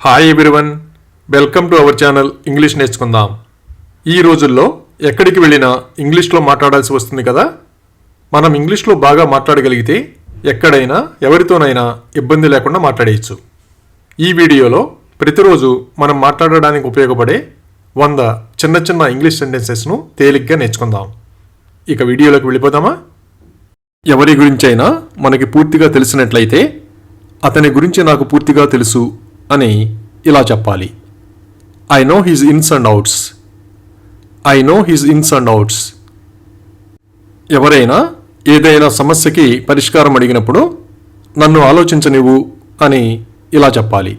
Hi everyone, welcome to our channel English నేర్చుకుందాం. ఈ రోజుల్లో ఎక్కడికి వెళ్ళినా ఇంగ్లీష్లో మాట్లాడాల్సి వస్తుంది కదా. మనం ఇంగ్లీష్లో బాగా మాట్లాడగలిగితే ఎక్కడైనా ఎవరితోనైనా ఇబ్బంది లేకుండా మాట్లాడేయచ్చు. ఈ వీడియోలో ప్రతిరోజు మనం మాట్లాడడానికి ఉపయోగపడే 100 చిన్న చిన్న ఇంగ్లీష్ సెంటెన్సెస్ను తేలిగ్గా నేర్చుకుందాం. ఇక వీడియోలోకి వెళ్ళిపోదామా? ఎవరి గురించైనా మనకి పూర్తిగా తెలిసినట్లయితే అతని గురించి నాకు పూర్తిగా తెలుసు అని ఇలా చెప్పాలి. ఐ నో హిజ్ ఇన్స్ and outs. I know his ఇన్స్ అండ్ అవుట్స్. ఎవరైనా ఏదైనా సమస్యకి పరిష్కారం అడిగినప్పుడు నన్ను ఆలోచించనివ్వు అని ఇలా చెప్పాలి.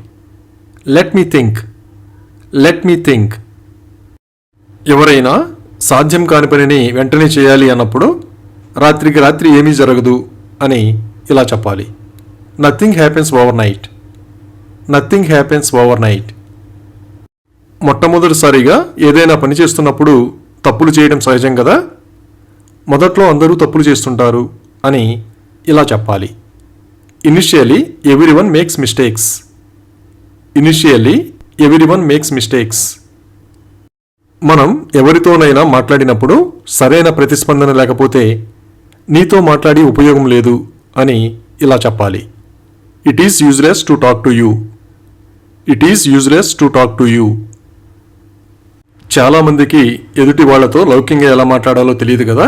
లెట్ మీ థింక్. Let me think. ఎవరైనా సాధ్యం కాని పనిని వెంటనే చేయాలి అన్నప్పుడు రాత్రికి రాత్రి ఏమీ జరగదు అని ఇలా చెప్పాలి. Nothing happens over night. Nothing happens over night. మొట్టమొదటిసారిగా ఏదైనా పని చేస్తున్నప్పుడు తప్పులు చేయడం సహజం కదా. మొదట్లో అందరూ తప్పులు చేస్తుంటారు అని ఇలా చెప్పాలి. Initially everyone makes mistakes. Initially everyone makes mistakes. మనం ఎవరితోనైనా మాట్లాడినప్పుడు సరైన ప్రతిస్పందన లేకపోతే నీతో మాట్లాడి ఉపయోగం లేదు అని ఇలా చెప్పాలి. It is useless to talk to you. It is useless to talk to you. చాలామందికి ఎదుటి వాళ్లతో లౌక్యంగా ఎలా మాట్లాడాలో తెలియదు కదా.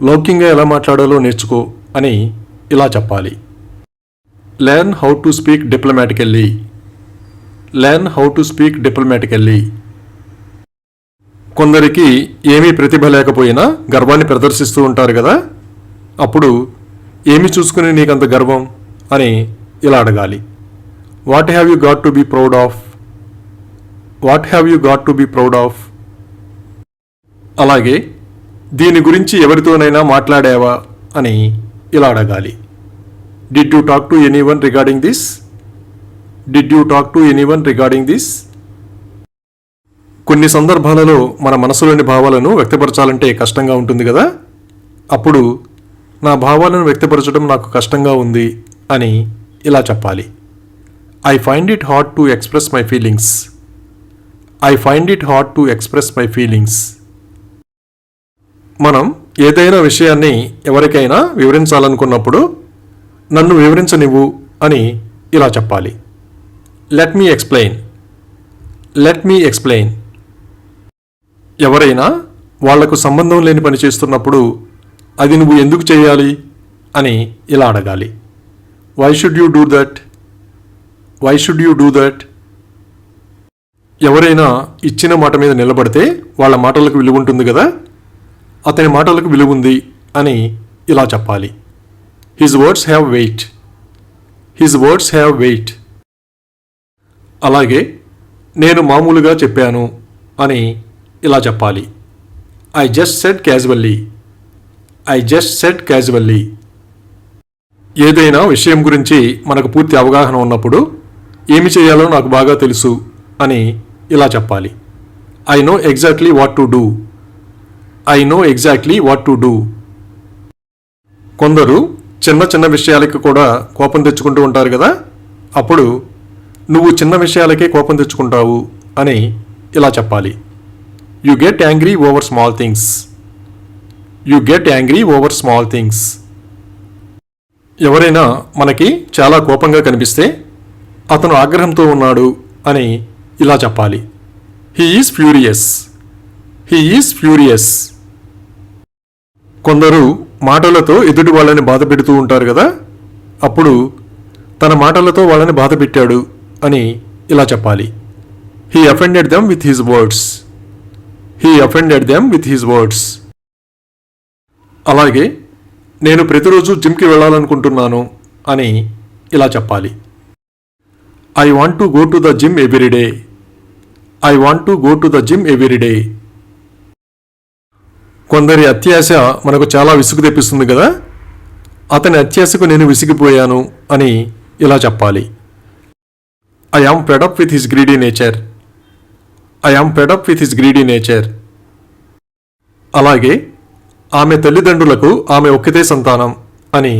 లౌక్యంగా ఎలా మాట్లాడాలో నేర్చుకో అని ఇలా చెప్పాలి. Learn how to speak డిప్లొమాటికల్లీ. Learn how to speak డిప్లొమాటికల్లీ. కొందరికి ఏమీ ప్రతిభ లేకపోయినా గర్వాన్ని ప్రదర్శిస్తూ ఉంటారు కదా. అప్పుడు ఏమి చూసుకుని నీకంత గర్వం అని ఇలా అడగాలి. What have you got to be proud of. What have you got to be proud of. అలాగే దీని గురించి ఎవరితోనైనా మాట్లాడావా అని ఇలా అడగాలి. Did you talk to anyone regarding this. Did you talk to anyone regarding this. కొన్ని సందర్భాలలో మన మనసులోని భావాలను వ్యక్తపరచాలంటే కష్టంగా ఉంటుంది కదా. అప్పుడు నా భావాలను వ్యక్తపరచడం నాకు కష్టంగా ఉంది అని ఇలా చెప్పాలి. I find it hard to express my feelings. I find it hard to express my feelings. మనం ఏదైనా విషయాన్ని ఎవరికైనా వివరించాలనుకున్నప్పుడు నన్ను వివరించనివ్వు అని ఇలా చెప్పాలి. Let me explain. Let me explain. ఎవరైనా వాళ్లకు సంబంధం లేని పని చేస్తున్నప్పుడు అది నువ్వు ఎందుకు చేయాలి అని ఇలా అడగాలి. Why should you do that. Why should you do that. ఎవరైనా ఇచ్చిన మాట మీద నిలబడితే వాళ్ళ మాటలకు విలువ ఉంటుంది కదా. అతని మాటలకు విలువ ఉంది అని ఇలా చెప్పాలి. His words have weight. His words have weight. అలాగే నేను మామూలుగా చెప్పాను అని ఇలా చెప్పాలి. I just said casually. I just said casually. ఏదైనా విషయం గురించి మనకు పూర్తి అవగాహన ఉన్నప్పుడు ఏమి చేయాలో నాకు బాగా తెలుసు అని ఇలా చెప్పాలి. I know exactly what to do. I know exactly what to do. కొందరు చిన్న చిన్న విషయాలకి కూడా కోపం తెచ్చుకుంటూ ఉంటారు కదా. అప్పుడు నువ్వు చిన్న విషయాలకే కోపం తెచ్చుకుంటావు అని ఇలా చెప్పాలి. You get angry over small things. You get angry over small things. ఎవరైనా మనకి చాలా కోపంగా కనిపిస్తే అతను ఆగ్రహంతో ఉన్నాడు అని ఇలా చెప్పాలి. He is furious. He is furious. కొందరు మాటలతో ఎదుటి వాళ్ళని బాధ పెడుతూ ఉంటారు కదా. అప్పుడు తన మాటలతో వాళ్ళని బాధ పెట్టాడు అని ఇలా చెప్పాలి. He offended them with his words. He offended them with his words. అలాగే నేను ప్రతిరోజు జిమ్కి వెళ్ళాలనుకుంటున్నాను అని ఇలా చెప్పాలి. I want to go to the gym every day. I want to go to the gym every day. కొందరి అత్యాశ మనకు చాలా విసుగు తెప్పిస్తుంది కదా. అతని అత్యాశకు నేను విసిగిపోయాను అని ఇలా చెప్పాలి. I yam fed up with his greedy nature. I am fed up with his greedy nature. అలాగే ఆమె తల్లిదండ్రులకు ఆమె ఒక్కతే సంతానం అని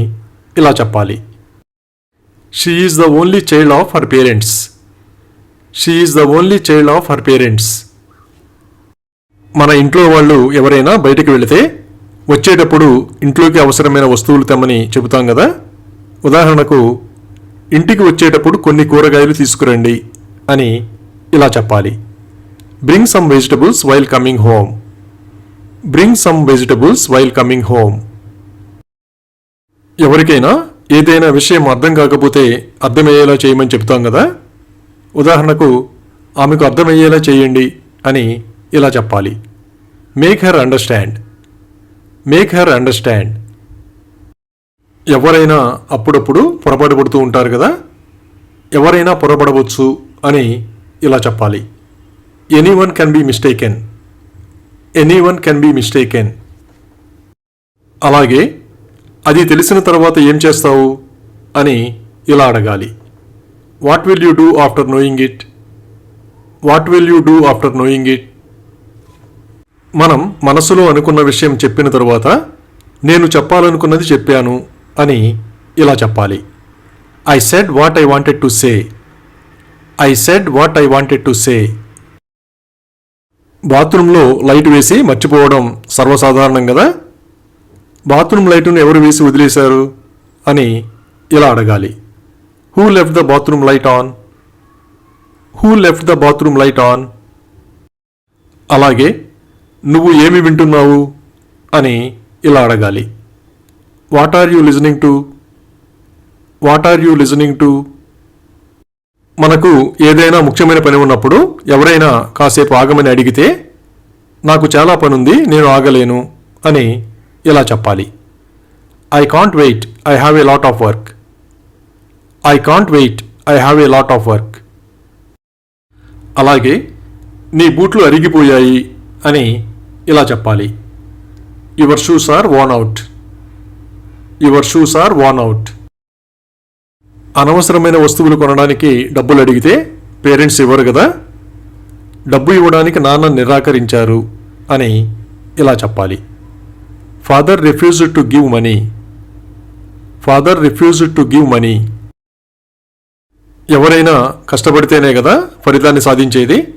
ఇలా చెప్పాలి. She is the only child of her parents. She is the only child of her parents. మన ఇంట్లో వాళ్ళు ఎవరైనా బయటికి వెళితే వచ్చేటప్పుడు ఇంట్లోకి అవసరమైన వస్తువులు తెమ్మని చెబుతాం కదా. ఉదాహరణకు, ఇంటికి వచ్చేటప్పుడు కొన్ని కూరగాయలు తీసుకురండి అని ఇలా చెప్పాలి. Bring some vegetables while coming home. Bring some vegetables while coming home. ఎవరికైనా ఏదైనా విషయం అర్థం కాకపోతే అర్థమయ్యేలా చేయమని చెప్తాం కదా. ఉదాహరణకు, ఆమెకు అర్థమయ్యేలా చేయండి అని ఇలా చెప్పాలి. Make her understand. Make her understand. ఎవరైనా అప్పుడప్పుడు పొరపాటు పడుతూ ఉంటారు కదా. ఎవరైనా పొరపడవచ్చు అని ఇలా చెప్పాలి. Anyone can be mistaken. Anyone can be mistaken. అలాగే, అది తెలిసిన తర్వాత ఏం చేస్తావు అని ఇలా అడగాలి. What will you do after knowing it. What will you do after knowing it. మనం మనసులో అనుకున్న విషయం చెప్పిన తరువాత నేను చెప్పాలనుకున్నది చెప్పాను అని ఇలా చెప్పాలి. I said what I wanted to say. I said what I wanted to say. బాత్రూంలో లైట్ వేసి మర్చిపోవడం సర్వసాధారణం కదా. బాత్రూమ్ లైటును ఎవరు వేసి వదిలేశారు అని ఇలా అడగాలి. Who left the bathroom light on. Who left the bathroom light on. అలాగే, నువ్వు ఏమి వింటున్నావు అని ఇలా అడగాలి. What are you listening to. What are you listening to. మనకు ఏదైనా ముఖ్యమైన పని ఉన్నప్పుడు ఎవరైనా కాసేపు ఆగమని అడిగితే, నాకు చాలా పనుంది, నేను ఆగలేను అని ఇలా చెప్పాలి. I can't wait, I have a lot of work. I can't wait, I have a lot of work. అలాగే, నీ బూట్లు అరిగిపోయాయి అని ఇలా చెప్పాలి. Your shoes are worn out. Your shoes are worn out. అనవసరమైన వస్తువులు కొనడానికి డబ్బులు అడిగితే పేరెంట్స్ ఇవ్వరు కదా. డబ్బు ఇవ్వడానికి నాన్న నిరాకరించారు అని ఇలా చెప్పాలి. Father refused to give money. Father refused to give money. ఎవరైనా కష్టపడితేనే కదా ఫలితాన్ని సాధించేది.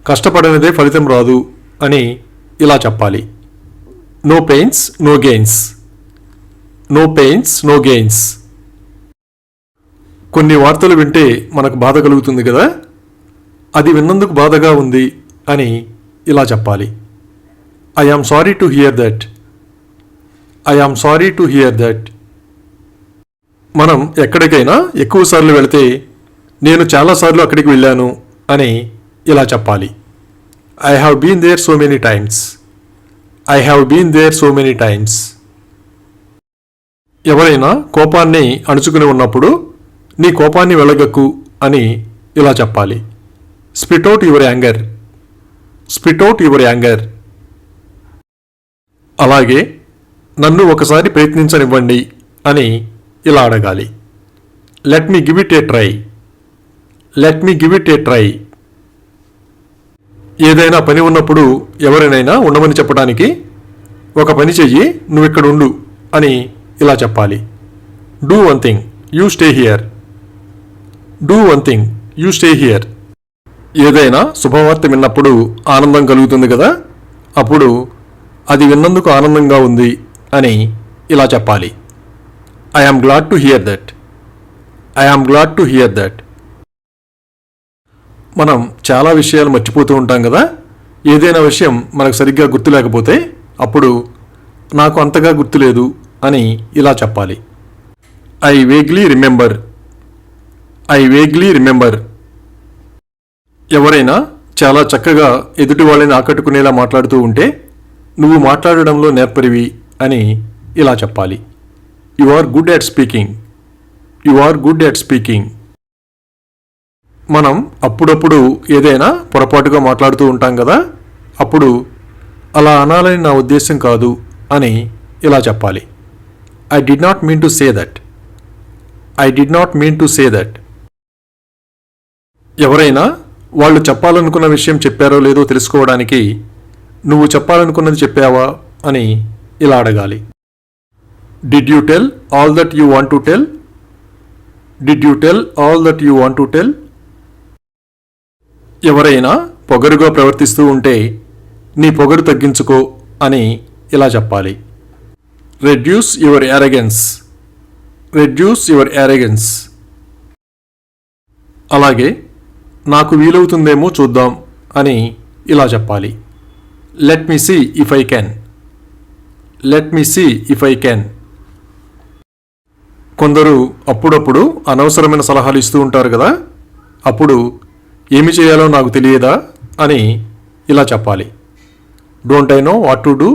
కష్టపడనిదే ఫలితం రాదు అని ఇలా చెప్పాలి. No pains no gains. No pains no gains. కొన్ని వార్తలు వింటే మనకు బాధ కలుగుతుంది కదా. అది విన్నందుకు బాధగా ఉంది అని ఇలా చెప్పాలి. I am sorry to hear that. I am sorry to hear that. మనం ఎక్కడికైనా ఎక్కువసార్లు వెళితే నేను చాలాసార్లు అక్కడికి వెళ్ళాను అని ఇలా చెప్పాలి. I have been there so many times. I have been there so many times. ఎవరైనా కోపాన్ని అణుచుకుని ఉన్నప్పుడు నీ కోపాన్ని వెలగక్కు అని ఇలా చెప్పాలి. Spit out your anger. Spit out your anger. అలాగే, నన్ను ఒకసారి ప్రయత్నించనివ్వండి అని ఇలా అడగాలి. Let me give it A try. Let me give it A try. ఏదైనా పని ఉన్నప్పుడు ఎవరినైనా ఉండమని చెప్పడానికి, ఒక పని చెయ్యి, నువ్వు ఇక్కడ ఉండు అని ఇలా చెప్పాలి. Do one thing, you stay here. Do one thing, you stay here. ఏదైనా శుభవార్త విన్నప్పుడు ఆనందం కలుగుతుంది కదా. అప్పుడు అది విన్నందుకు ఆనందంగా ఉంది అని ఇలా చెప్పాలి. I am glad to hear that. I am glad to hear that. మనం చాలా విషయాలు మర్చిపోతూ ఉంటాం కదా. ఏదైనా విషయం మనకు సరిగ్గా గుర్తు లేకపోతే అప్పుడు నాకు అంతగా గుర్తులేదు అని ఇలా చెప్పాలి. I vaguely remember. I vaguely remember. ఎవరైనా చాలా చక్కగా ఎదుటి వాళ్ళని ఆకట్టుకునేలా మాట్లాడుతూ ఉంటే నువ్వు మాట్లాడడంలో నేర్పరివి అని ఇలా చెప్పాలి. You are good at speaking. You are good at speaking. మనం అప్పుడప్పుడు ఏదైనా పొరపాటుగా మాట్లాడుతూ ఉంటాం కదా. అప్పుడు అలా అనాలని నా ఉద్దేశం కాదు అని ఇలా చెప్పాలి. I did not mean to say that. I did not mean to say that. ఎవరైనా వాళ్ళు చెప్పాలనుకున్న విషయం చెప్పారో లేదో తెలుసుకోవడానికి నువ్వు చెప్పాలనుకున్నది చెప్పావా అని ఇలా అడగాలి. Did you tell all that you want to tell. Did you tell all that you want to tell. ఎవరైనా పొగరుగా ప్రవర్తిస్తూ ఉంటే నీ పొగరు తగ్గించుకో అని ఇలా చెప్పాలి. Reduce your arrogance. Reduce your arrogance. అలాగే నాకు వీలవుతుందేమో చూద్దాం అని ఇలా చెప్పాలి. Let me see if I can. Let me see if I can. కొందరు అప్పుడప్పుడు అనవసరమైన సలహాలు ఇస్తూ ఉంటారు కదా, అప్పుడు ఏమి చేయాలో నాకు తెలియదా అని ఇలా చెప్పాలి. Don't I know what to do.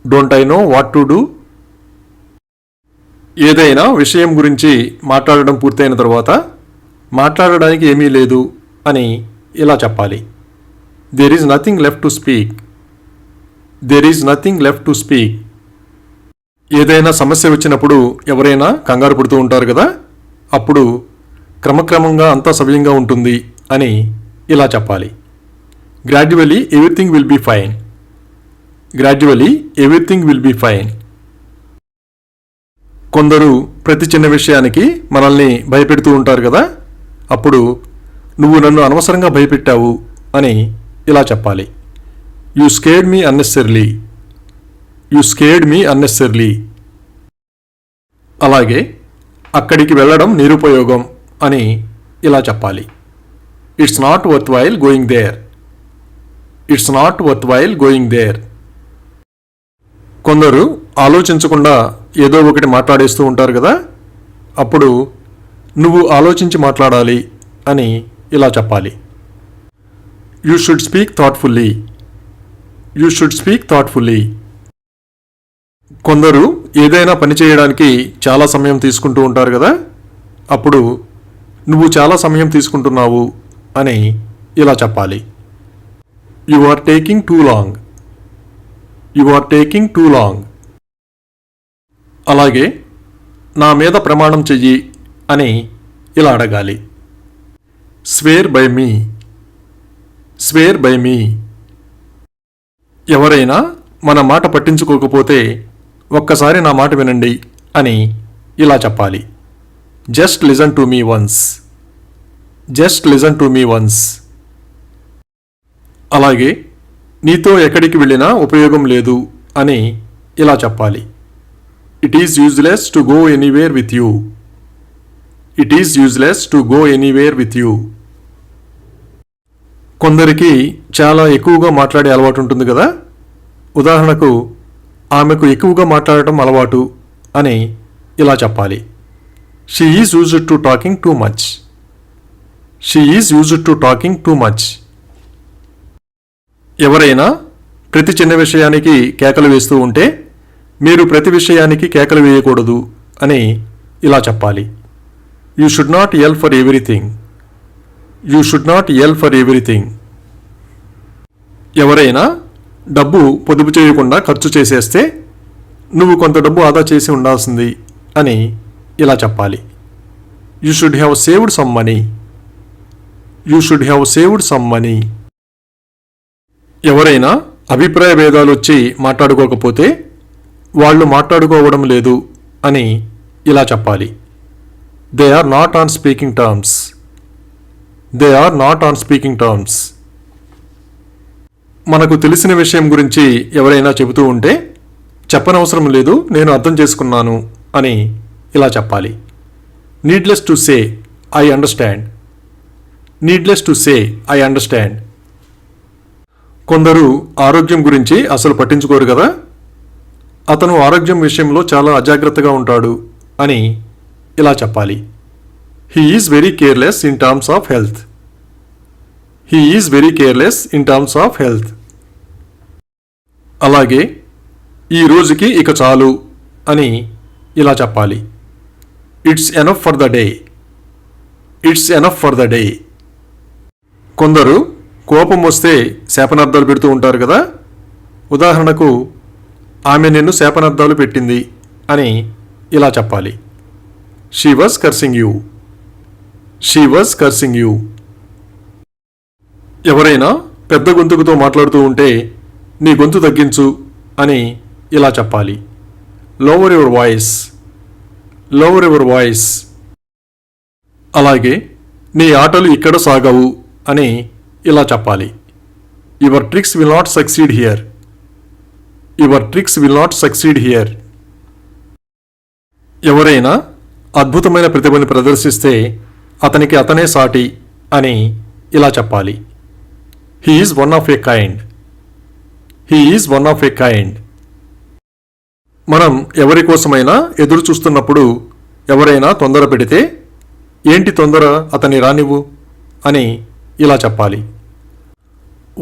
Don't I know what to do. ఏదైనా విషయం గురించి మాట్లాడడం పూర్తయిన తర్వాత మాట్లాడడానికి ఏమీ లేదు అని ఇలా చెప్పాలి. There is nothing left to speak. There is nothing left to speak. ఏదైనా సమస్య వచ్చినప్పుడు ఎవరైనా కంగారు పడుతూ ఉంటారు కదా, అప్పుడు క్రమక్రమంగా అంతా సవ్యంగా ఉంటుంది అని ఇలా చెప్పాలి. Gradually everything will be fine. Gradually everything will be fine. కొందరు ప్రతి చిన్న విషయానికి మనల్ని భయపెడుతూ ఉంటారు కదా, అప్పుడు నువ్వు నన్ను అనవసరంగా భయపెట్టావు అని ఇలా చెప్పాలి. You scared me unnecessarily. You scared me unnecessarily. అలాగే అక్కడికి వెళ్ళడం నిరుపయోగం అని ఇలా చెప్పాలి. It's not worth while going there. It's not worth while going there. కొందరు ఆలోచించకుండా ఏదో ఒకటి మాట్లాడేస్తూ ఉంటారు కదా, అప్పుడు నువ్వు ఆలోచించి మాట్లాడాలి అని ఇలా చెప్పాలి. You should speak thoughtfully. You should speak thoughtfully. కొందరు ఏదైనా పని చేయడానికి చాలా సమయం తీసుకుంటూ ఉంటారు కదా, అప్పుడు నువ్వు చాలా సమయం తీసుకుంటున్నావు అని ఇలా చెప్పాలి. You are taking too long. You are taking too long. అలాగే నా మీద ప్రమాణం చెయ్యి అని ఇలా అడగాలి. Swear by me. Swear by me. ఎవరైనా మన మాట పట్టించుకోకపోతే ఒక్కసారి నా మాట వినండి అని ఇలా చెప్పాలి. Just listen to me once. Just listen to me once. అలాగే నీతో ఎక్కడికి వెళ్ళినా ఉపయోగం లేదు అని ఇలా చెప్పాలి. It is useless to go anywhere with you. It is useless to go anywhere with you. కొందరికి చాలా ఎక్కువగా మాట్లాడే అలవాటు ఉంటుంది కదా, ఉదాహరణకు ఆమెకు ఎక్కువగా మాట్లాడటం అలవాటు అని ఇలా చెప్పాలి. She is used to talking too much. She is used to talking too much. ఎవరైనా ప్రతి చిన్న విషయానికి కేకలు వేస్తూ ఉంటే మీరు ప్రతి విషయానికి కేకలు వేయకూడదు అని ఇలా చెప్పాలి. You should not L for everything. You should not L for everything. ఎవరైనా డబ్బు పొదుపు చేయకుండా ఖర్చు చేసేస్తే నువ్వు కొంత డబ్బు ఆదా చేసి ఉండాల్సింది అని ఇలా చెప్పాలి. You should have saved some money. You should have saved some money. ఎవరైనా అభిప్రాయ భేదాలు వచ్చి మాట్లాడుకోకపోతే వాళ్ళు మాట్లాడుకోవడం లేదు అని ఇలా చెప్పాలి. They are not on speaking terms. They are not on speaking terms. మనకు తెలిసిన విషయం గురించి ఎవరైనా చెబుతూ ఉంటే చెప్పనవసరం లేదు, నేను అర్థం చేసుకున్నాను అని ఇలా చెప్పాలి. Needless to say I understand. Needless to say I understand. కొందరు ఆరోగ్యం గురించి అసలు పట్టించుకోరు కదా, అతను ఆరోగ్యం విషయంలో చాలా అజాగ్రత్తగా ఉంటాడు అని ఇలా చెప్పాలి. He is very careless in terms of health. He is very careless in terms of health. అలాగే ఈ రోజుకి ఇక చాలు అని ఇలా చెప్పాలి. It's enough for the day. It's enough for the day. కొందరు కోపం వస్తే శాపనార్థాలు పెడుతూ ఉంటారు కదా, ఉదాహరణకు ఆమె నిన్ను శాపనార్థాలు పెట్టింది అని ఇలా చెప్పాలి. She was cursing you. She was cursing you. ఎవరైనా పెద్ద గొంతుకుతో మాట్లాడుతూ ఉంటే నీ గొంతు తగ్గించు అని ఇలా చెప్పాలి. Lower your voice. Lower your voice. అలాగే నీ ఆటలు ఇక్కడ సాగవు అని ఇలా చెప్పాలి. Your tricks will not succeed here. Your tricks will not succeed here. ఎవరైనా అద్భుతమైన ప్రతిభని ప్రదర్శిస్తే అతనికి అతనే సాటి అని ఇలా చెప్పాలి. He is one of a kind. He is one of a kind. మనం ఎవరి కోసమైనా ఎదురు చూస్తున్నప్పుడు ఎవరైనా తొందర పెడితే ఏంటి తొందర, అతన్ని రానివ్వు అని ఇలా చెప్పాలి.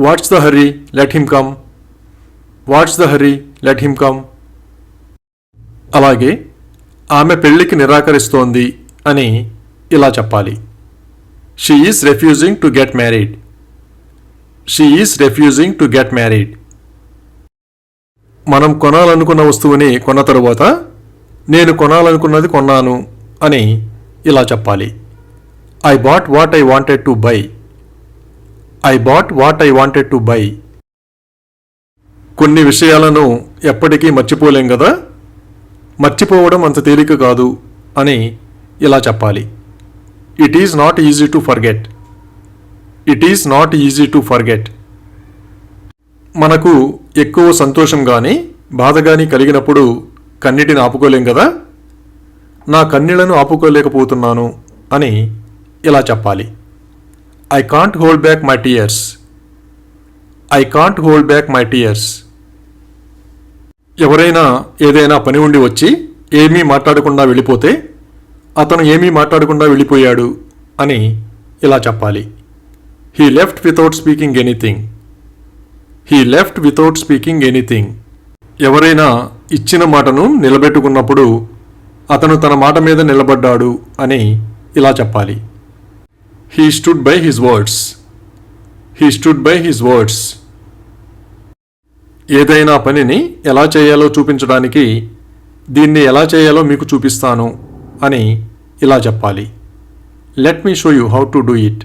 What's the hurry, let him come. What's the hurry, let him come. అలాగే ఆమె పెళ్లికి నిరాకరిస్తోంది అని ఇలా చెప్పాలి. She is refusing to get married. She is refusing to get married. మనం కొనాలనుకున్న వస్తువుని కొన్న తరువాత నేను కొనాలనుకున్నది కొన్నాను అని ఇలా చెప్పాలి. I bought what I wanted to buy. I bought what I wanted to buy. కొన్ని విషయాలను ఎప్పటికీ మర్చిపోలేం కదా, మర్చిపోవడం అంత తేలిక కాదు అని ఇలా చెప్పాలి. It is not easy to forget. It is not easy to forget. మనకు ఎక్కువ సంతోషం కానీ బాధ కానీ కలిగినప్పుడు కన్నీటిని ఆపుకోలేం కదా, నా కన్నీళ్లను ఆపుకోలేకపోతున్నాను అని ఇలా చెప్పాలి. I can't hold back my tears. I can't hold back my tears. ఎవరైనా ఏదైనా పని ఉండి వచ్చి ఏమీ మాట్లాడకుండా వెళ్ళిపోతే అతను ఏమీ మాట్లాడకుండా వెళ్ళిపోయాడు అని ఇలా చెప్పాలి. He left without speaking anything. He left without speaking anything. ఎవరైనా ఇచ్చిన మాటను నిలబెట్టుకున్నప్పుడు అతను తన మాట మీద నిలబడ్డాడు అని ఇలా చెప్పాలి. He stood by his words. He stood by his words. ఏదైనా పనిని ఎలా చేయాలో చూపించడానికి దీన్ని ఎలా చేయాలో మీకు చూపిస్తాను అని ఇలా చెప్పాలి. Let me show you how to do it.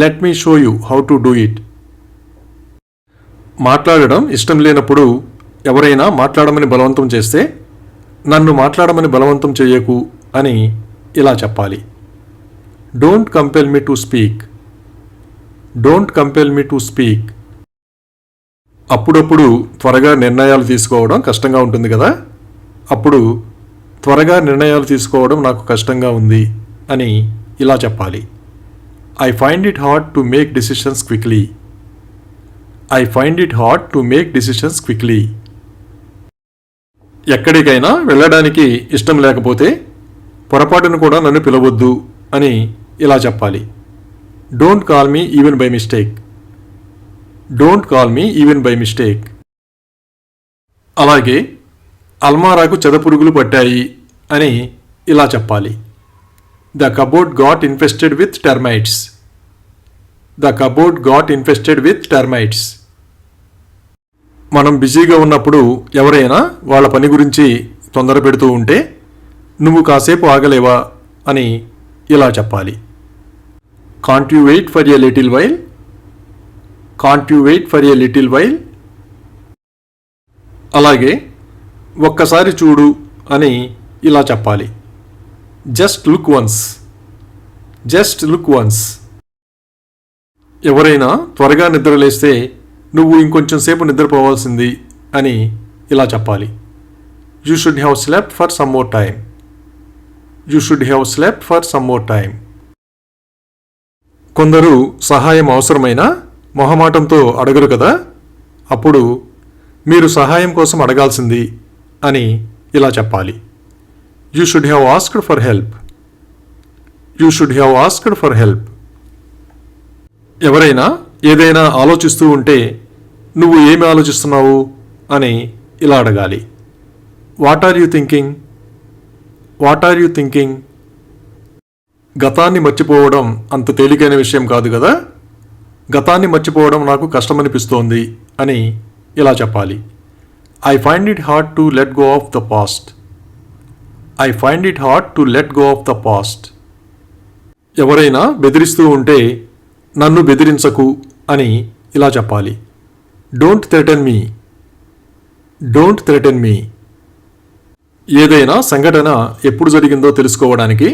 Let me show you how to do it. మాట్లాడడం ఇష్టం లేనప్పుడు ఎవరైనా మాట్లాడమని బలవంతం చేస్తే నన్ను మాట్లాడమని బలవంతం చేయకు అని ఇలా చెప్పాలి. Don't compel me to speak. Don't compel me to speak. అప్పుడప్పుడు త్వరగా నిర్ణయాలు తీసుకోవడం కష్టంగా ఉంటుంది కదా, అప్పుడు త్వరగా నిర్ణయాలు తీసుకోవడం నాకు కష్టంగా ఉంది అని ఇలా చెప్పాలి. I find it hard to make decisions quickly. I find it hard to make decisions quickly. ఎక్కడికైనా వెళ్ళడానికి ఇష్టం లేకపోతే పొరపాటును కూడా నన్ను పిలవద్దు అని ఇలా చెప్పాలి. Don't call me even by mistake. Don't call me even by mistake. అలాగే అల్మారాకు చెదపురుగులు పట్టాయి అని ఇలా చెప్పాలి. The cupboard got infested with termites. The cupboard got infested with termites. మనం బిజీగా ఉన్నప్పుడు ఎవరైనా వాళ్ళ పని గురించి తొందర పెడుతూ ఉంటే నువ్వు కాసేపు ఆగలేవా అని ఇలా చెప్పాలి. Can't you wait for a little while. Can't you wait for a little while. అలాగే ఒక్కసారి చూడు అని ఇలా చెప్పాలి. Just look once. Just look once. ఎవరైనా త్వరగా నిద్రలేస్తే నువ్వు ఇంకొంచెం సేపు నిద్రపోవాల్సింది అని ఇలా చెప్పాలి. You should have slept for some more time. You should have slept for some more time. కొందరు సహాయం అవసరమైనా మొహమాటంతో అడగరు కదా, అప్పుడు మీరు సహాయం కోసం అడగాల్సింది అని ఇలా చెప్పాలి. You should have asked for help. You should have asked for help. ఎవరైనా ఏదైనా ఆలోచిస్తూ ఉంటే నువ్వు ఏమి ఆలోచిస్తున్నావు అని ఇలా అడగాలి. What are you thinking. What are you thinking. గతాన్ని మర్చిపోవడం అంత తేలికైన విషయం కాదు కదా, గతాన్ని మర్చిపోవడం నాకు కష్టమనిపిస్తోంది అని ఇలా చెప్పాలి. I find it hard to let go of the past. I find it hard to let go of the past. ఎవరైనా బెదిరిస్తూ ఉంటే నన్ను బెదిరించకు అని ఇలా చెప్పాలి. Don't threaten me. Don't threaten me. ఏదైనా సంఘటన ఎప్పుడు జరిగిందో తెలుసుకోవడానికి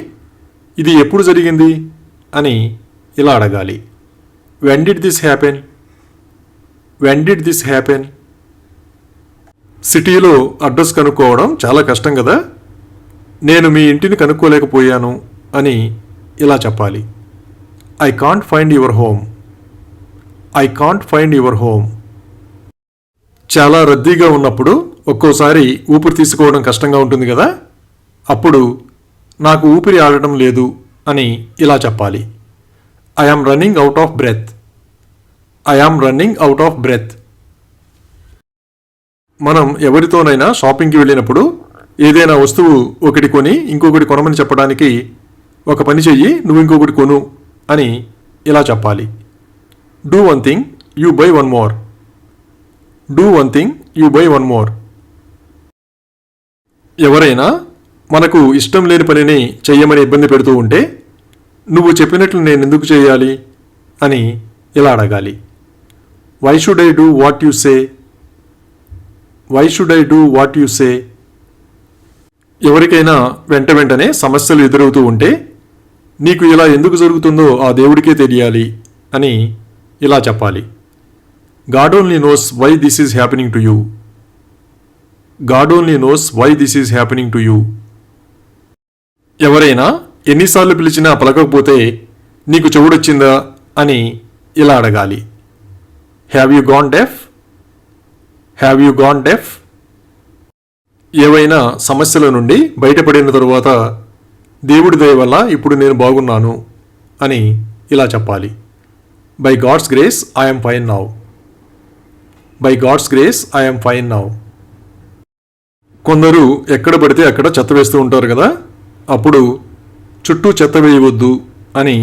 ఇది ఎప్పుడు జరిగింది అని ఇలా అడగాలి. When did this happen? When did this happen? సిటీలో అడ్రస్ కనుక్కోవడం చాలా కష్టం కదా. నేను మీ ఇంటిని కనుక్కోలేకపోయాను అని ఇలా చెప్పాలి. I can't find your home. I can't find your home. చాలా రద్దీగా ఉన్నప్పుడు ఒక్కోసారి ఊపిరి తీసుకోవడం కష్టంగా ఉంటుంది కదా. అప్పుడు నాకు ఊపిరి ఆడటం లేదు అని ఇలా చెప్పాలి. I am running out of breath. I am running out of breath. మనం ఎవరితోనైనా షాపింగ్కి వెళ్ళినప్పుడు ఏదైనా వస్తువు ఒకటి కొని ఇంకొకటి కొనమని చెప్పడానికి ఒక పని చెయ్యి, నువ్వు ఇంకొకటి కొను అని ఇలా చెప్పాలి. Do one thing, you by one more. Do one thing, you by one more. ఎవరైనా మనకు ఇష్టం లేని పనిని చెయ్యమని ఇబ్బంది పెడుతూ ఉంటే నువ్వు చెప్పినట్లు నేను ఎందుకు చేయాలి అని ఇలా అడగాలి. Why should I do what you say? Why should I do what you say? ఎవరికైనా వెంటనే సమస్యలు ఎదురవుతూ ఉంటే నీకు ఇలా ఎందుకు జరుగుతుందో ఆ దేవుడికే తెలియాలి అని ఇలా చెప్పాలి. God only knows why this is happening to you. God only knows why this is happening to you. ఎవరైనా ఎన్నిసార్లు పిలిచినా పలకకపోతే నీకు చెవుడొచ్చిందా అని ఇలా అడగాలి. Have you gone deaf? Have you gone deaf? ఏవైనా సమస్యల నుండి బయటపడిన తరువాత దేవుడి దయ వల్ల ఇప్పుడు నేను బాగున్నాను అని ఇలా చెప్పాలి. By God's grace I'm fine now. By God's grace I'm fine now. కొందరు ఎక్కడ పడితే అక్కడ చెత్త వేస్తూ ఉంటారు కదా. అప్పుడు చుట్టూ చెత్త వేయవద్దు అని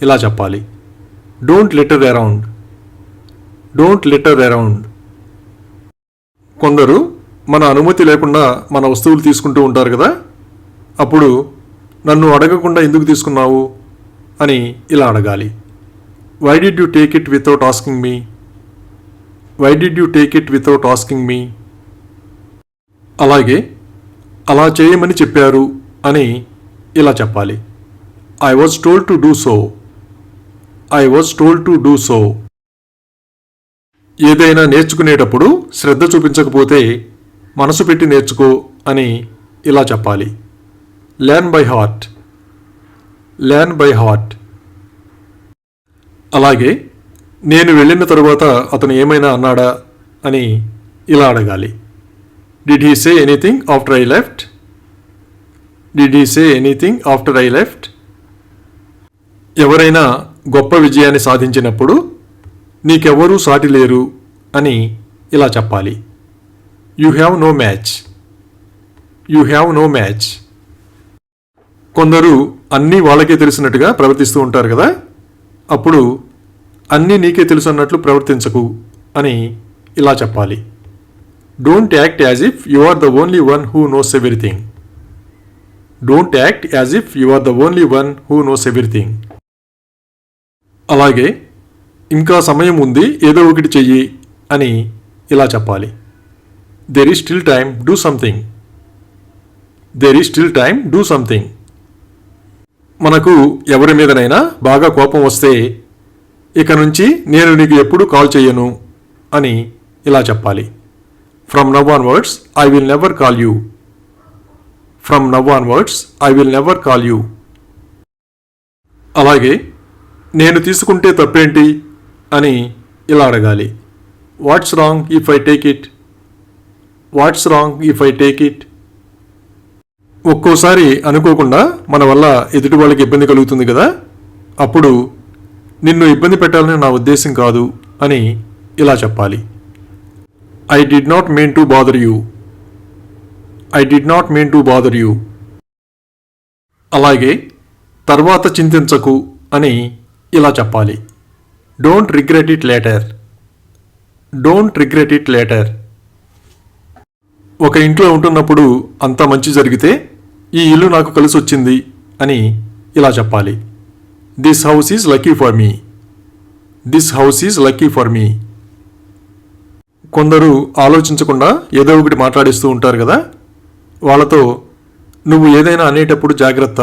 ఇలా చెప్పాలి. Don't litter around. Don't litter around. కొందరు మన అనుమతి లేకుండా మన వస్తువులు తీసుకుంటూ ఉంటారు కదా. అప్పుడు నన్ను అడగకుండా ఎందుకు తీసుకున్నావు అని ఇలా అడగాలి. Why did you take it without asking me? Why did you take it without asking me? అలాగే అలా చేయమని చెప్పారు అని ఇలా చెప్పాలి. I was told to do so. I was told to do so. ఏదైనా నేర్చుకునేటప్పుడు శ్రద్ధ చూపించకపోతే మనసు పెట్టి నేర్చుకో అని ఇలా చెప్పాలి. Learn by heart. Learn by heart. అలాగే నేను వెళ్ళిన తరువాత అతను ఏమైనా అన్నాడా అని ఇలా అడగాలి. Did he say anything after I left? Did he say anything after I left? ఎవరైనా గొప్ప విజయాన్ని సాధించినప్పుడు నీకెవరూ సాటి లేరు అని ఇలా చెప్పాలి. You have no match. You have no match. కొందరు అన్నీ వాళ్ళకే తెలిసినట్టుగా ప్రవర్తిస్తూ ఉంటారు కదా. అప్పుడు అన్నీ నీకే తెలుసు అన్నట్లు ప్రవర్తించకు అని ఇలా చెప్పాలి. Don't act as if you are the only one who knows everything. Don't act as if you are the only one who knows everything. అలాగే ఇంకా సమయం ఉంది, ఏదో ఒకటి చెయ్యి అని ఇలా చెప్పాలి. There is still time, do something. There is still time, do something. మనకు ఎవరి మీదనైనా బాగా కోపం వస్తే ఇక నుంచి నేను నీకు ఎప్పుడూ కాల్ చేయను అని ఇలా చెప్పాలి. From now onwards I will never call you. From now onwards I will never call you. అలాగే నేను తీసుకుంటే తప్పేంటి అని ఇలా అడగాలి. What's wrong if I take it? What's wrong if I take it? ఒక్కోసారి అనుకోకుండా మన వల్ల ఎదుటి వాళ్ళకి ఇబ్బంది కలుగుతుంది కదా. అప్పుడు నిన్ను ఇబ్బంది పెట్టాలని నా ఉద్దేశం కాదు అని ఇలా చెప్పాలి. I did not mean to bother you. I did not mean to bother you. అలాగే తర్వాత చింతించకు అని ఇలా చెప్పాలి. Don't regret it later. Don't regret it later. ఒక ఇంట్లో ఉంటున్నప్పుడు అంతా మంచి జరిగితే ఈ ఇల్లు నాకు కలిసి వచ్చింది అని ఇలా చెప్పాలి. This house is lucky for me. This house is lucky for me. కొందరు ఆలోచించకుండా ఏదో ఒకటి మాట్లాడిస్తూ ఉంటారు కదా. వాళ్ళతో నువ్వు ఏదైనా అనేటప్పుడు జాగ్రత్త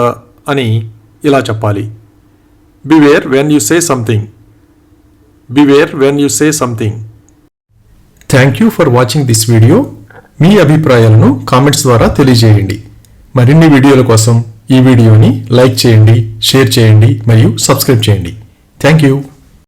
అని ఇలా చెప్పాలి. Beware when you say something. Beware when you say something. Thank you for watching this video. మీ అభిప్రాయాలను కామెంట్స్ ద్వారా తెలియజేయండి. మరిన్ని వీడియోల కోసం ఈ వీడియోని లైక్ చేయండి, షేర్ చేయండి మరియు సబ్స్క్రైబ్ చేయండి. Thank you.